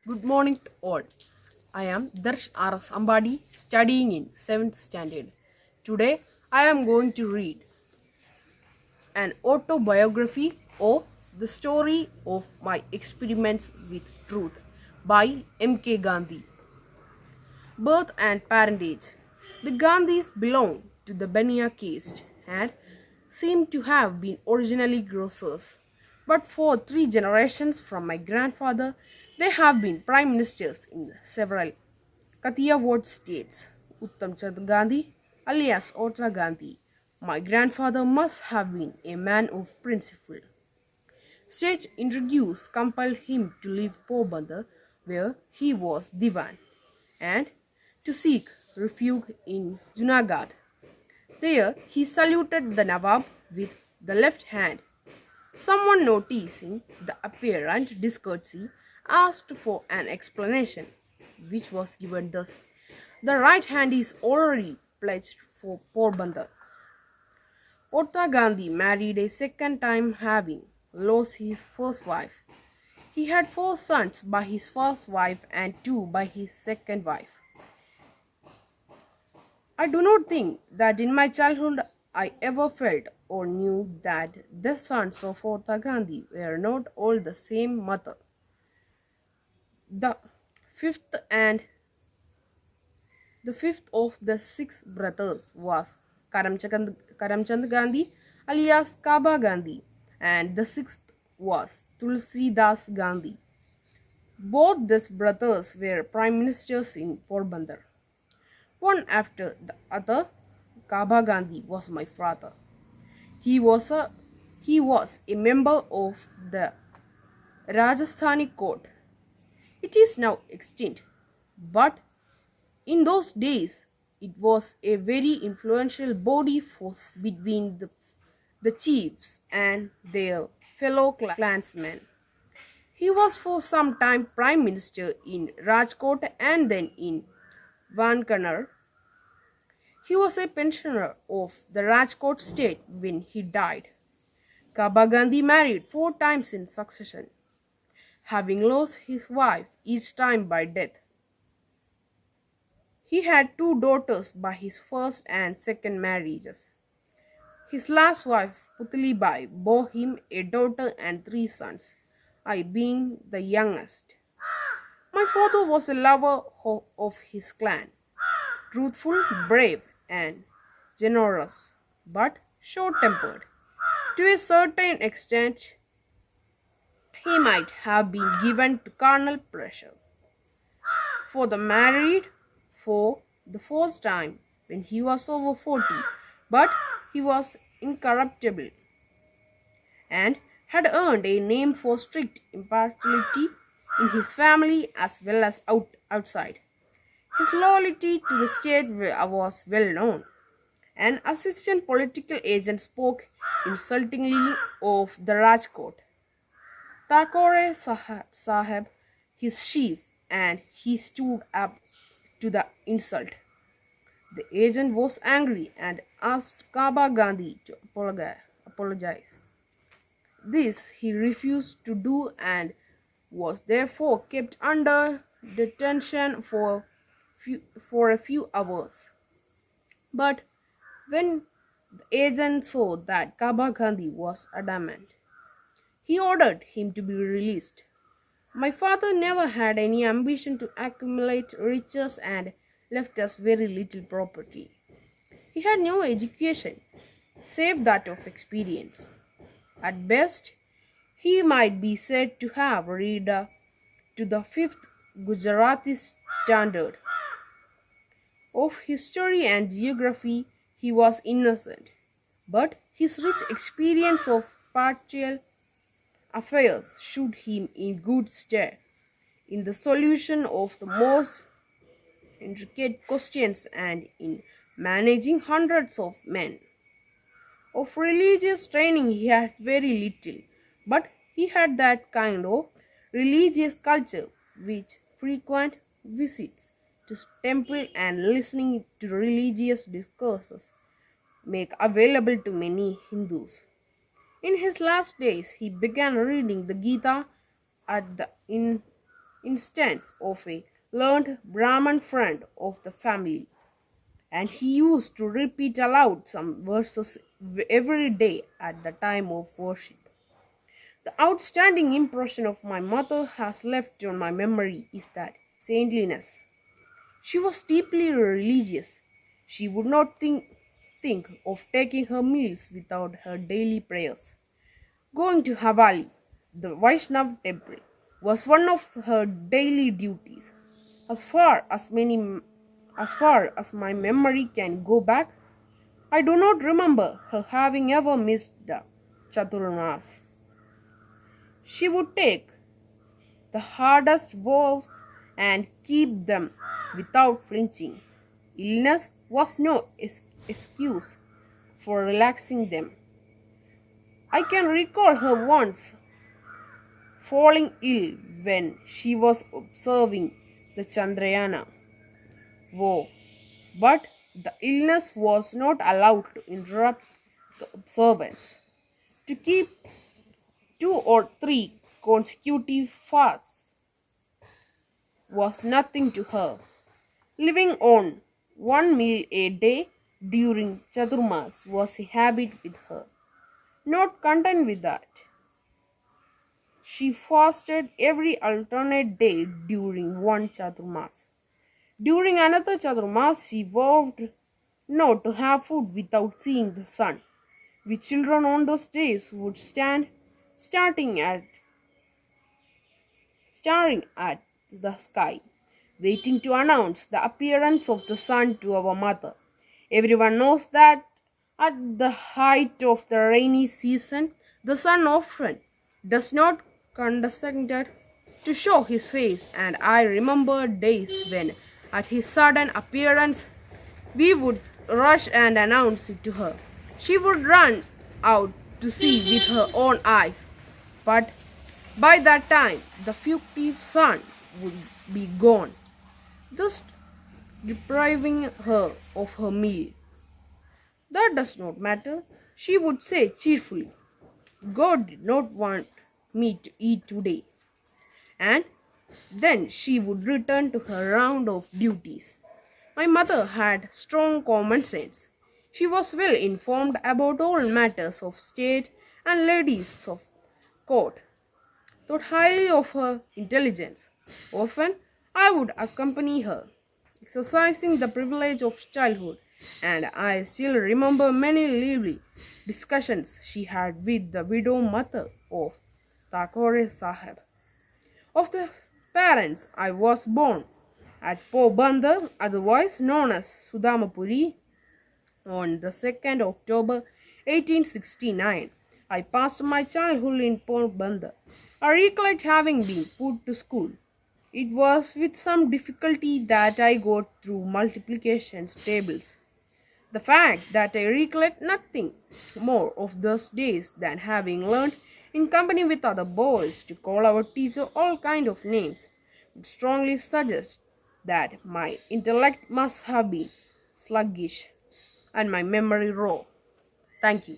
Good morning to all. I am Darsh.R.S.Ambadi studying in 7th standard. Today I am going to read an autobiography of the story of my experiments with truth by M.K. Gandhi. Birth and parentage. The Gandhis belong to the Baniya caste and seem to have been originally grocers. But for 3 generations from my grandfather, they have been prime ministers in several Kathiawad states. Uttam Chand Gandhi, alias Otra Gandhi, my grandfather must have been a man of principle. State intrigues compelled him to leave Porbandar, where he was Diwan, and to seek refuge in Junagadh. There he saluted the Nawab with the left hand. Someone noticing the apparent discourtesy asked for an explanation, which was given thus. The right hand is already pledged for Porbandar. Otta Gandhi married a second time having lost his first wife. He had 4 sons by his first wife and 2 by his second wife. I do not think that in my childhood I ever felt or knew that the sons of Otta Gandhi were not all the same mother. The fifth and the fifth of the 6 brothers was Karamchand Gandhi alias Kaba Gandhi, and the sixth was Tulsi Das Gandhi. Both these brothers were prime ministers in Porbandar. One after the other, Kaba Gandhi was my father. He was a member of the Rajasthani court. It is now extinct, but in those days it was a very influential body force between the chiefs and their fellow clansmen. He was for some time prime minister in Rajkot and then in Vankanar. He was a pensioner of the Rajkot state when he died. Kaba Gandhi married 4 times in succession, having lost his wife each time by death. He had 2 daughters by his first and second marriages. His last wife, Putlibai, bore him a daughter and 3 sons, I being the youngest. My father was a lover of his clan, truthful, brave, and generous, but short-tempered. To a certain extent, he might have been given to carnal pressure. For the married for the first time when he was over 40, but he was incorruptible and had earned a name for strict impartiality in his family as well as outside. His loyalty to the state was well known. An assistant political agent spoke insultingly of the Rajkot Thakore Sahib, his chief, and he stood up to the insult. The agent was angry and asked Kaba Gandhi to apologize. This he refused to do and was therefore kept under detention for a few hours. But when the agent saw that Kaba Gandhi was adamant, he ordered him to be released. My father never had any ambition to accumulate riches and left us very little property. He had no education, save that of experience. At best, he might be said to have read to the 5th Gujarati standard. Of history and geography, he was innocent, but his rich experience of partial affairs stood him in good stead in the solution of the most intricate questions and in managing hundreds of men. Of religious training he had very little, but he had that kind of religious culture which frequent visits to temple and listening to religious discourses make available to many Hindus. In his last days, he began reading the Gita at the, in instance of a learned Brahman friend of the family, and he used to repeat aloud some verses every day at the time of worship. The outstanding impression of my mother has left on my memory is that saintliness. She was deeply religious. She would not think of taking her meals without her daily prayers. Going to Havali, the Vaishnav temple, was one of her daily duties. As far as my memory can go back, I do not remember her having ever missed the Chaturmas. She would take the hardest vows and keep them without flinching. Illness was no excuse for relaxing them. I can recall her once falling ill when she was observing the Chandrayana war, but the illness was not allowed to interrupt the observance. To keep 2 or 3 consecutive fasts was nothing to her. Living on one meal a day during Chaturmas was a habit with her. Not content with that, she fasted every alternate day during one Chaturmas. During another Chaturmas, she vowed not to have food without seeing the sun. We children on those days would stand staring at the sky, waiting to announce the appearance of the sun to our mother. Everyone knows that at the height of the rainy season, the sun often does not condescend to show his face, and I remember days when, at his sudden appearance, we would rush and announce it to her. She would run out to see with her own eyes, but by that time the fugitive sun would be gone, thus depriving her of her meal. That does not matter, she would say cheerfully. God did not want me to eat today. And then she would return to her round of duties. My mother had strong common sense. She was well informed about all matters of state and ladies of court, thought highly of her intelligence. Often I would accompany her, exercising the privilege of childhood, and I still remember many lively discussions she had with the widow mother of Thakore Sahib. Of the parents, I was born at Porbandar, otherwise known as Sudamapuri, on the 2nd October 1869. I passed my childhood in Porbandar. I recollect having been put to school. It was with some difficulty that I got through multiplication tables. The fact that I recollect nothing more of those days than having learned in company with other boys to call our teacher all kind of names would strongly suggest that my intellect must have been sluggish and my memory raw. Thank you.